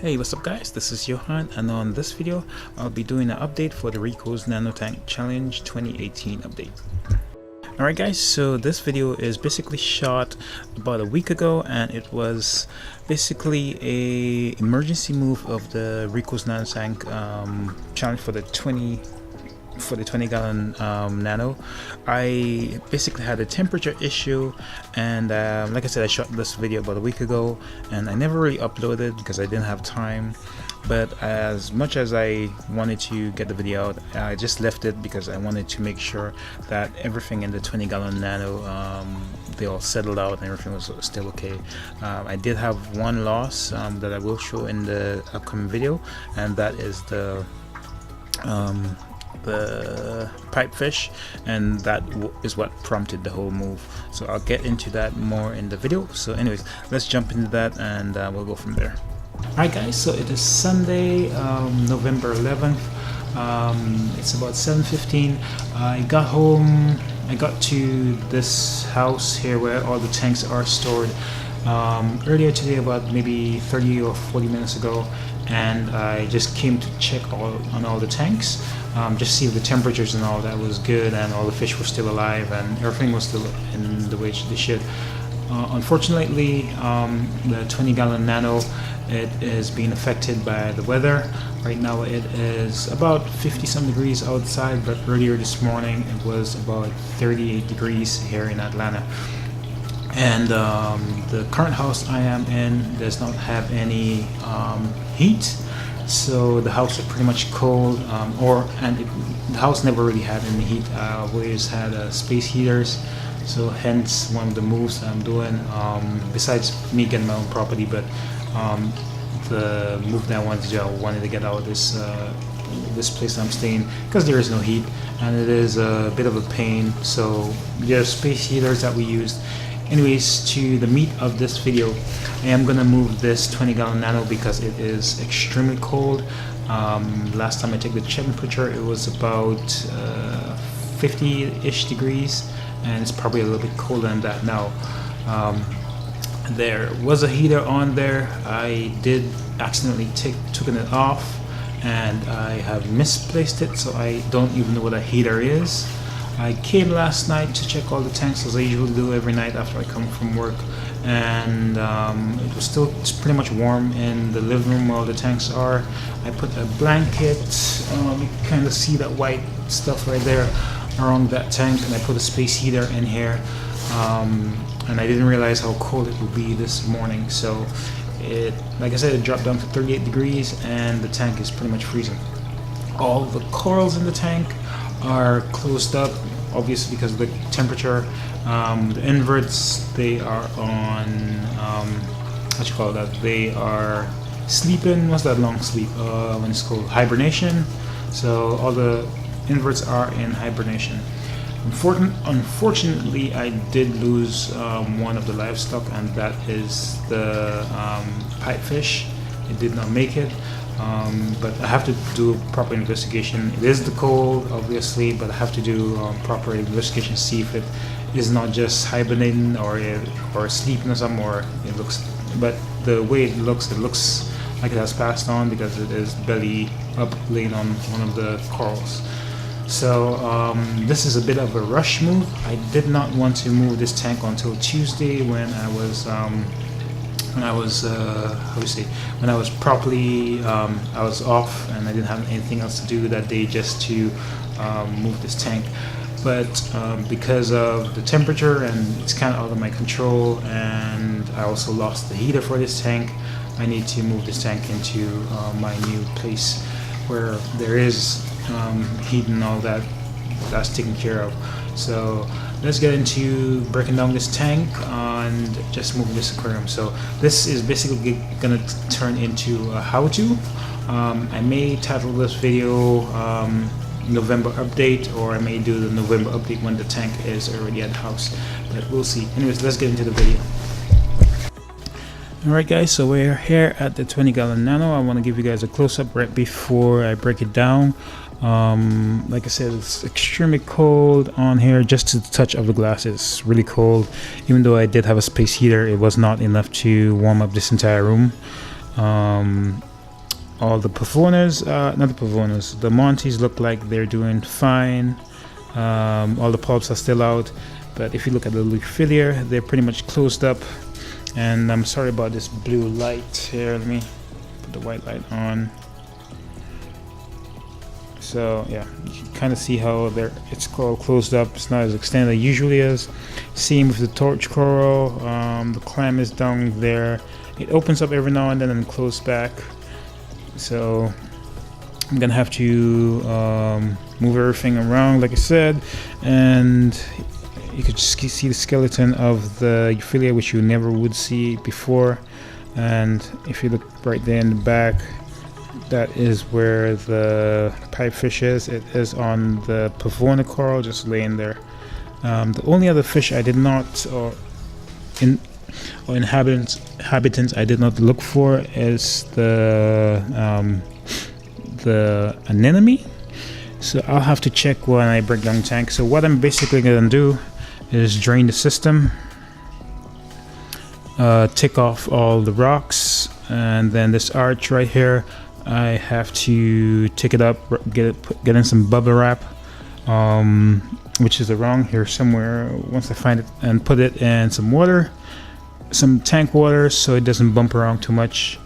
Hey, what's up guys, this is Johan, and on this video I'll be doing an update for the Rico's Nano Tank Challenge 2018 update. Alright guys, so this video is basically shot about a week ago, and it was basically a emergency move of the Rico's Nano Tank challenge for the 20 gallon nano. I basically had a temperature issue, and like I said, I shot this video about a week ago and I never really uploaded because I didn't have time. But as much as I wanted to get the video out, I just left it because I wanted to make sure that everything in the 20 gallon nano, they all settled out and everything was still okay. I did have one loss that I will show in the upcoming video, and that is the pipefish, and that is what prompted the whole move. So I'll get into that more in the video. So anyways, let's jump into that and we'll go from there. Alright guys, so it is Sunday, November 11th. It's about 7:15. I got home, I got to this house here where all the tanks are stored earlier today, about maybe 30 or 40 minutes ago, and I just came to check on all the tanks, just see if the temperatures and all that was good and all the fish were still alive and everything was still in the way they should. Unfortunately, the 20 gallon nano, it is being affected by the weather. Right now it is about 50 some degrees outside, but earlier this morning it was about 38 degrees here in Atlanta. And the current house I am in does not have any heat, so the house is pretty much cold, the house never really had any heat. We always had space heaters, so hence one of the moves that I'm doing, besides me getting my own property. But the move that I wanted to get out is this place I'm staying, because there is no heat and it is a bit of a pain. So there's space heaters that we used. Anyways, to the meat of this video, I am gonna move this 20 gallon nano because it is extremely cold. Last time I checked the temperature, it was about 50-ish degrees, and it's probably a little bit colder than that now. There was a heater on there. I did accidentally took it off, and I have misplaced it, so I don't even know what a heater is. I came last night to check all the tanks, as I usually do every night after I come from work, and it was still pretty much warm in the living room where all the tanks are. I put a blanket, you can kind of see that white stuff right there around that tank, and I put a space heater in here, and I didn't realize how cold it would be this morning. So it, like I said, it dropped down to 38 degrees and the tank is pretty much freezing. All the corals in the tank are closed up, obviously because of the temperature. The inverts, they are on what you call that, they are sleeping. What's that long sleep when it's called? Hibernation. So all the inverts are in hibernation. Unfortunately, I did lose one of the livestock, and that is the pipefish. It did not make it. But I have to do proper investigation. It is the cold, obviously, but I have to do proper investigation, see if it is not just hibernating or sleeping or something, or it looks. But the way it looks like it has passed on, because it is belly up, laying on one of the corals. So this is a bit of a rush move. I did not want to move this tank until Tuesday, when I was properly, I was off and I didn't have anything else to do that day, just to move this tank. But because of the temperature, and it's kind of out of my control, and I also lost the heater for this tank, I need to move this tank into my new place where there is heat and all that, that's taken care of. So let's get into breaking down this tank and just moving this aquarium. So this is basically gonna turn into a how-to. I may title this video November update, or I may do the November update when the tank is already at the house, but we'll see. Anyways, let's get into the video. Alright guys, so we're here at the 20 gallon nano. I want to give you guys a close-up right before I break it down. Like I said, it's extremely cold on here. Just to the touch of the glass, it's really cold. Even though I did have a space heater, it was not enough to warm up this entire room. all the pavonas, not the pavonas, the monties look like they're doing fine. All the polyps are still out, but if you look at the Leuophilia, they're pretty much closed up. And I'm sorry about this blue light here. Let me put the white light on. So yeah, you can kind of see how it's all closed up. It's not as extended as it usually is. Same with the torch coral. The clam is down there. It opens up every now and then and closes back. So I'm gonna have to move everything around, like I said, and you could just see the skeleton of the Euphilia, which you never would see before. And if you look right there in the back, that is where the pipefish is. It is on the Pavona coral, just laying there. The only other fish I did not, or inhabitants I did not look for is the anemone. So I'll have to check when I break down the tank. So what I'm basically gonna do is drain the system, take off all the rocks, and then this arch right here, I have to take it up, get in some bubble wrap, which is around here somewhere once I find it, and put it in some water, some tank water, so it doesn't bump around too much.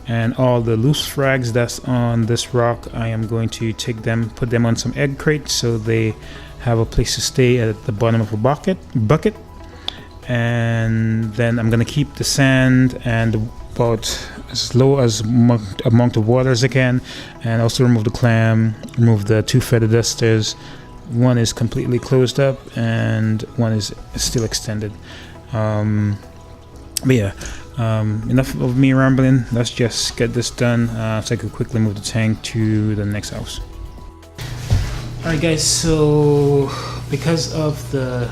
And all the loose frags that's on this rock, I am going to take them, put them on some egg crates so they have a place to stay at the bottom of a bucket. And then I'm gonna keep the sand and about as low as amount of water as I can, and also remove the clam, remove the 2 feather dusters. One is completely closed up and one is still extended. But yeah, enough of me rambling. Let's just get this done so I could quickly move the tank to the next house. Alright guys, so because of the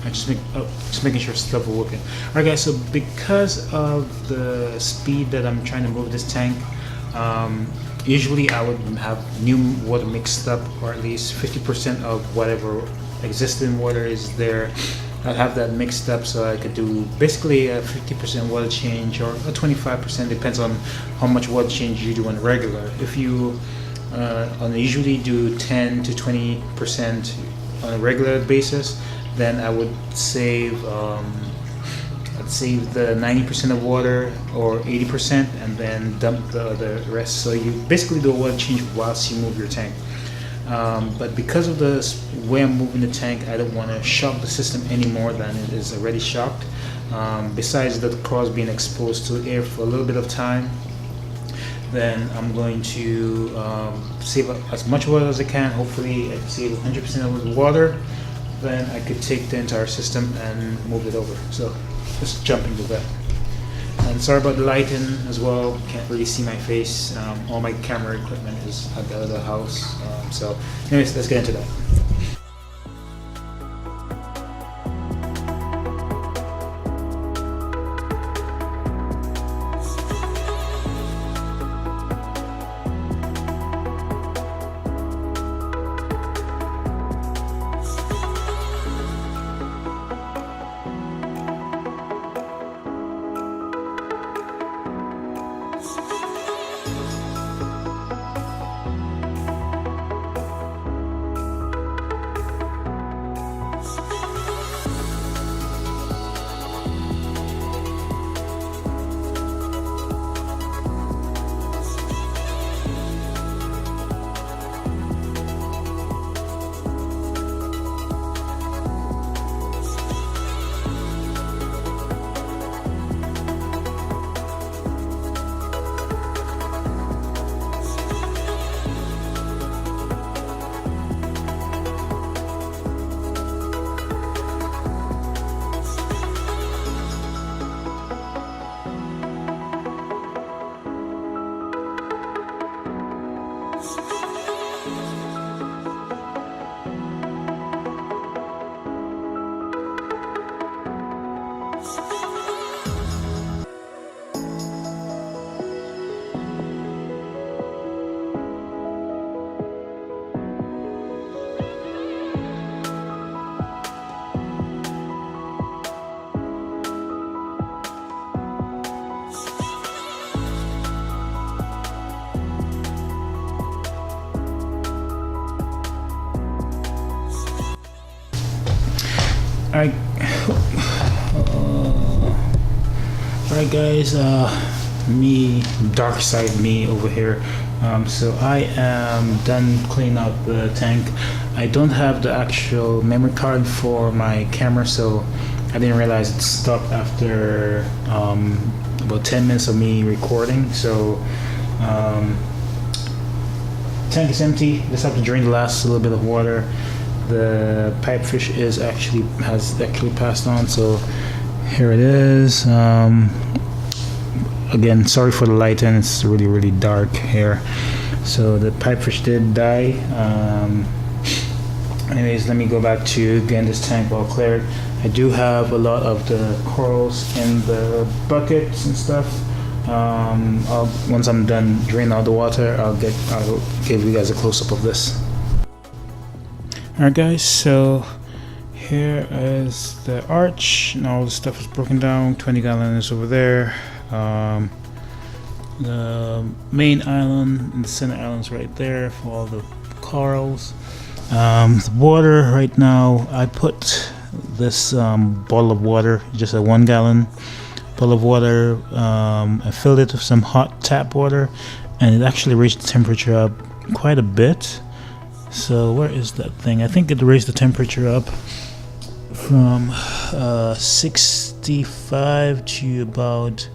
just making sure stuff will work in. Alright guys, so because of the speed that I'm trying to move this tank, usually I would have new water mixed up, or at least 50% of whatever existing water is there. I'd have that mixed up so I could do basically a 50% water change, or a 25%, depends on how much water change you do on a regular. If you usually do 10 to 20% on a regular basis, then I would save I'd save the 90% of water or 80% and then dump the rest. So you basically do a water change whilst you move your tank. But because of the way I'm moving the tank, I don't want to shock the system any more than it is already shocked. Besides the corals being exposed to air for a little bit of time, then I'm going to save as much water as I can. Hopefully I can save 100% of the water. Then I could take the entire system and move it over. So let's jump into that. And sorry about the lighting as well, can't really see my face. All my camera equipment is at the other house. So anyways, let's get into that. Alright, alright guys, me, dark side me over here. So I am done cleaning out the tank. I don't have the actual memory card for my camera, so I didn't realize it stopped after about 10 minutes of me recording. So tank is empty. Just have to drain the last little bit of water. The pipefish has actually passed on, so here it is. Again, sorry for the light, and it's really dark here. So the pipefish did die. Anyways, let me go back to getting this tank all cleared. I do have a lot of the corals in the buckets and stuff. Once I'm done draining all the water, I'll give you guys a close-up of this. Alright guys, so here is the arch, and all the stuff is broken down. 20 gallon is over there. The main island and the center island's right there for all the corals. The water right now, I put this bottle of water, just a 1 gallon bottle of water. I filled it with some hot tap water, and it actually raised the temperature up quite a bit. So where is that thing? I think it raised the temperature up from 65 to about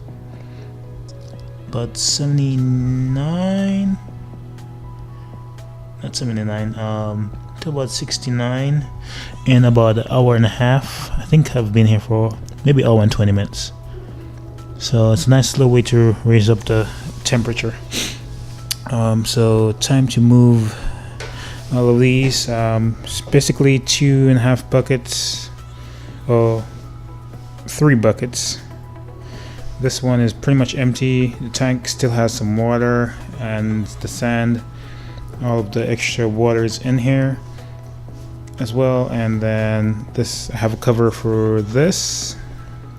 79, not 79, to about 69 in about an hour and a half. I think I've been here for maybe an hour and 20 minutes. So it's a nice slow way to raise up the temperature. So time to move all of these. It's basically 2.5 buckets, or 3 buckets. This one is pretty much empty. The tank still has some water and the sand. All of the extra water is in here as well. And then this, I have a cover for this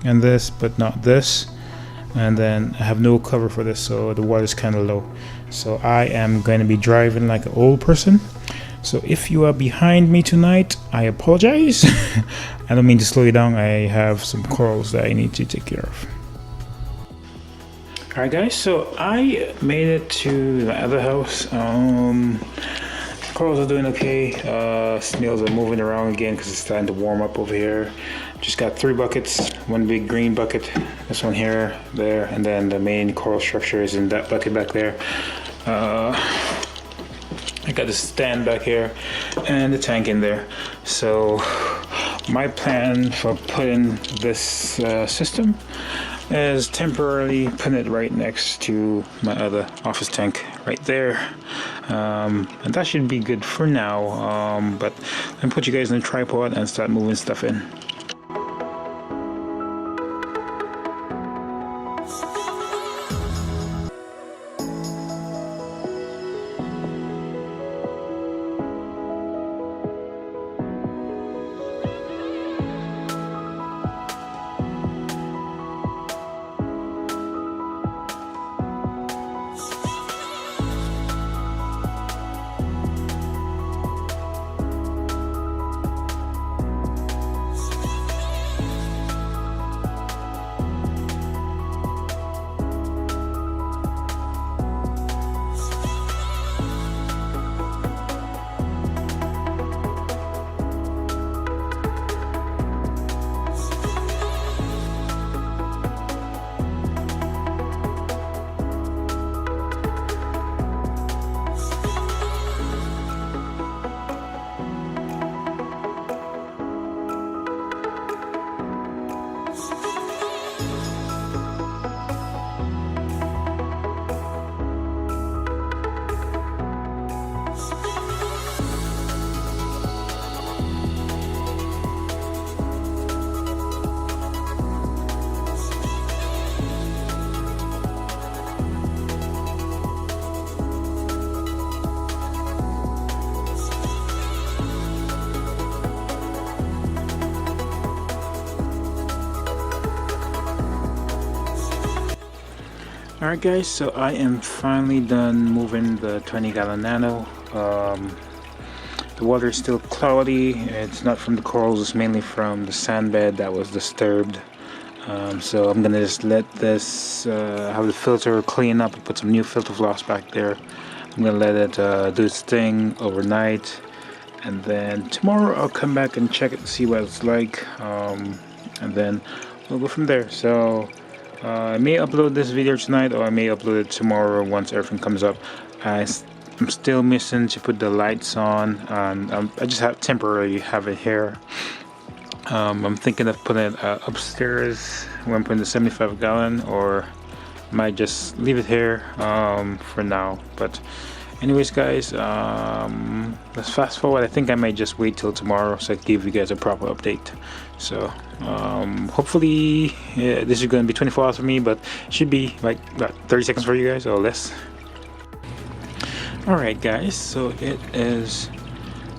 and this, but not this. And then I have no cover for this, so the water is kind of low. So I am going to be driving like an old person. So if you are behind me tonight, I apologize. I don't mean to slow you down. I have some corals that I need to take care of. Alright guys, so I made it to the other house. Corals are doing okay. Snails are moving around again because it's starting to warm up over here. Just got 3 buckets, 1 big green bucket, this one here, there, and then the main coral structure is in that bucket back there. I got the stand back here and the tank in there. So my plan for putting this system is temporarily putting it right next to my other office tank right there, and that should be good for now. But let me put you guys in a tripod and start moving stuff in. Alright guys, so I am finally done moving the 20 gallon nano. The water is still cloudy. It's not from the corals, it's mainly from the sand bed that was disturbed. So I'm gonna just let this have the filter clean up and put some new filter floss back there. I'm gonna let it do its thing overnight, and then tomorrow I'll come back and check it to see what it's like, and then we'll go from there. So I may upload this video tonight, or I may upload it tomorrow once everything comes up. I'm still missing to put the lights on, and I just temporarily have it here. I'm thinking of putting it upstairs when I'm putting the 75 gallon, or might just leave it here for now. But anyways guys, let's fast forward. I think I might just wait till tomorrow so I can give you guys a proper update. So hopefully this is going to be 24 hours for me, but it should be like about 30 seconds for you guys or less. Alright guys, so it is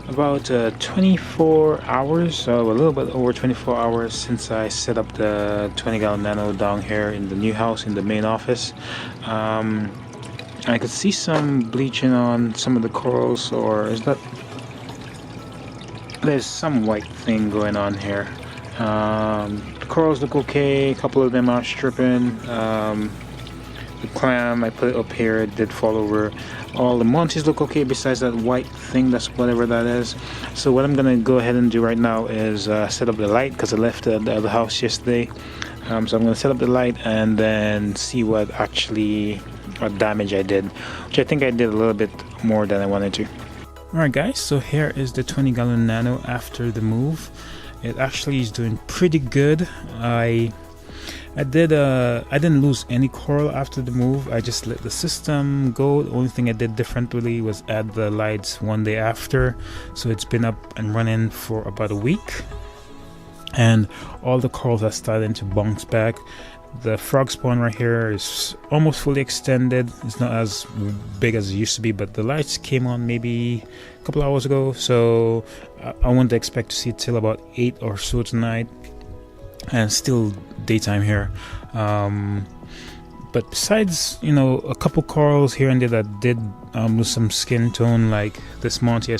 about 24 hours, so a little bit over 24 hours since I set up the 20 gallon nano down here in the new house in the main office. I could see some bleaching on some of the corals, or is that there's some white thing going on here. The corals look okay, a couple of them are stripping. The clam, I put it up here, it did fall over. All the monties look okay besides that white thing, that's whatever that is. So what I'm gonna go ahead and do right now is set up the light, because I left the other house yesterday. So I'm gonna set up the light and then see what damage I did, which I think I did a little bit more than I wanted to. Alright guys, so here is the 20 gallon nano after the move. It actually is doing pretty good. I didn't lose any coral after the move. I just let the system go. The only thing I did differently was add the lights one day after. So it's been up and running for about a week, and all the corals are starting to bounce back. The frog spawn right here is almost fully extended. It's not as big as it used to be, but the lights came on maybe a couple hours ago, so I wouldn't expect to see it till about 8 or so tonight, and still daytime here. But besides, you know, a couple corals here and there that did lose some skin tone, like this monty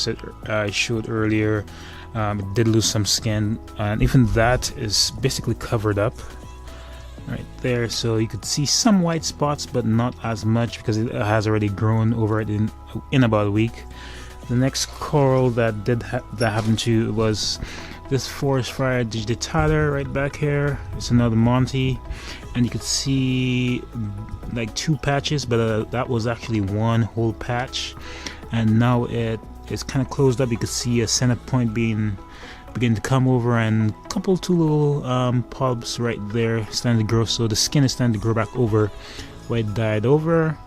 I showed earlier, it did lose some skin, and even that is basically covered up right there. So you could see some white spots, but not as much because it has already grown over it in about a week. The next coral that that happened to was this forest fire digitata right back here. It's another monty, and you could see like 2 patches, but that was actually one whole patch, and now it is kind of closed up. You could see a center point begin to come over, and two little polyps right there starting to grow. So the skin is starting to grow back over where it died over,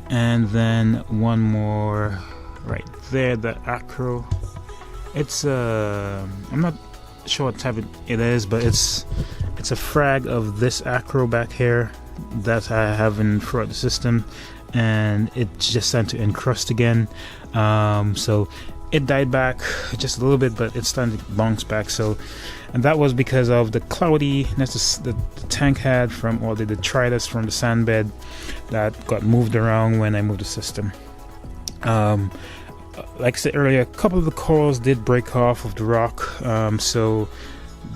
and then one more right there, the acro. It's I'm not sure what type it is, but it's a frag of this acro back here that I have in throughout the system, and it's just starting to encrust again. So it died back just a little bit, but it's starting to bounce back. So, and that was because of the cloudiness the tank had from all the detritus from the sand bed that got moved around when I moved the system. Like I said earlier, a couple of the corals did break off of the rock. So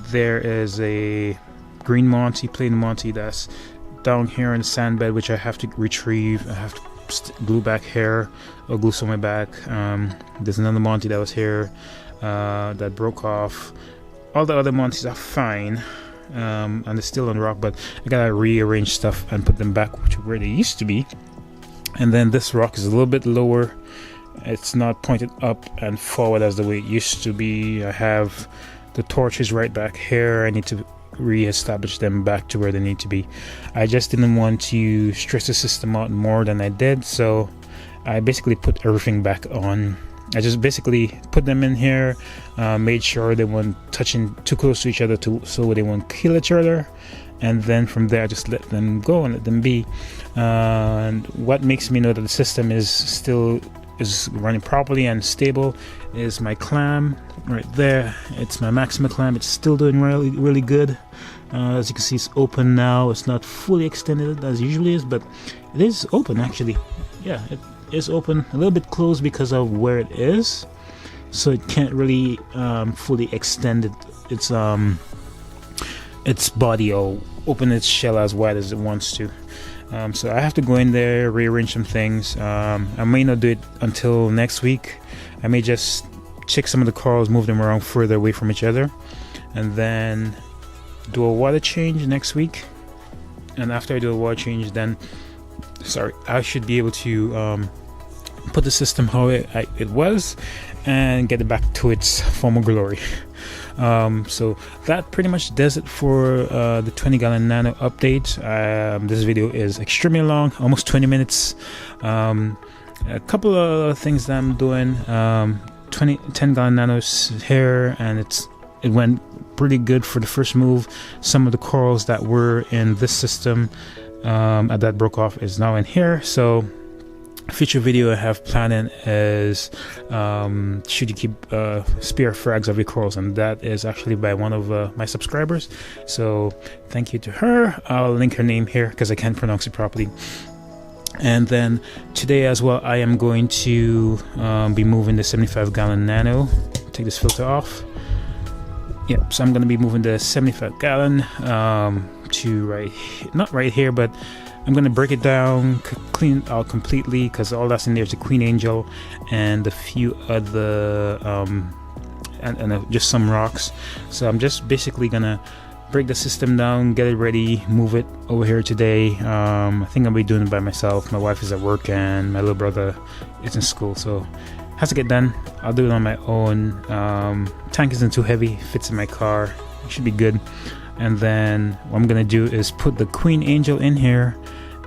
there is a green monty, plain monty, that's down here in the sand bed, which I have to retrieve. I have to glue back here, or glue somewhere back. There's another monty that was here that broke off. All the other monties are fine, and they're still on the rock, but I gotta rearrange stuff and put them back to where they used to be. And then this rock is a little bit lower. It's not pointed up and forward as the way it used to be. I have the torches right back here. I need to re-establish them back to where they need to be. I just didn't want to stress the system out more than I did, so I basically put everything back on. I just basically put them in here, made sure they weren't touching too close to each other so they won't kill each other, and then from there I just let them go and let them be. And what makes me know that the system is running properly and stable is my clam right there. It's my Maxima clam. It's still doing really good. As you can see, it's open now. It's not fully extended as usually is, but it is open actually. Yeah, it is open, a little bit closed because of where it is, so it can't really fully extend its body or open its shell as wide as it wants to. So I have to go in there, rearrange some things. I may not do it until next week. I may just check some of the corals, move them around further away from each other, and then do a water change next week. And after I do a water change, then I should be able to put the system how it was and get it back to its former glory. So that pretty much does it for the 20-gallon nano update. This video is extremely long, almost 20 minutes. A couple of things that I'm doing. 10-gallon nanos here, and it went pretty good for the first move. Some of the corals that were in this system that broke off is now in here. So future video I have planning is should you keep spare frags of your corals, and that is actually by one of my subscribers, so thank you to her. I'll link her name here because I can't pronounce it properly. And then today as well, I am going to be moving the 75-gallon nano. Take this filter off. Yep, so I'm going to be moving the 75-gallon to not right here, but I'm going to break it down, clean it out completely, because all that's in there is the Queen Angel and a few other and just some rocks. So I'm just basically gonna break the system down, get it ready, move it over here today. I think I'll be doing it by myself. My wife is at work and my little brother is in school, so it has to get done. I'll do it on my own. Tank isn't too heavy, fits in my car, it should be good. And then what I'm gonna do is put the Queen Angel in here,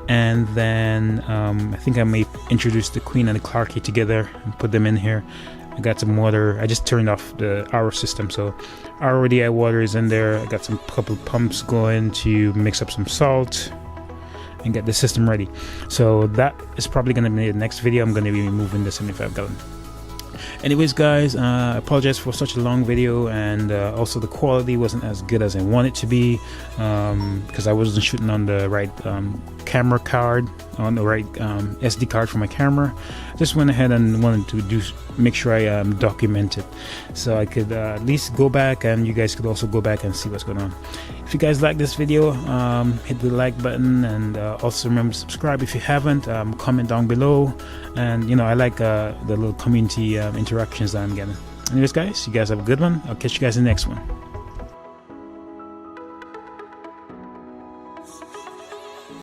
and then I think I may introduce the Queen and the Clarkie together and put them in here. I got some water. I just turned off the RO system, so RODI water is in there. I got some couple pumps going to mix up some salt and get the system ready. So that is probably going to be the next video. I'm going to be moving the 75-gallon. Anyways guys, I apologize for such a long video, and also the quality wasn't as good as I want it to be, because I wasn't shooting on the right camera card, on the right SD card for my camera. Just went ahead and wanted to make sure I document it, so I could at least go back, and you guys could also go back and see what's going on. If you guys like this video, hit the like button, and also remember to subscribe if you haven't. Comment down below, and you know, I like the little community interactions that I'm getting. Anyways guys, you guys have a good one. I'll catch you guys in the next one.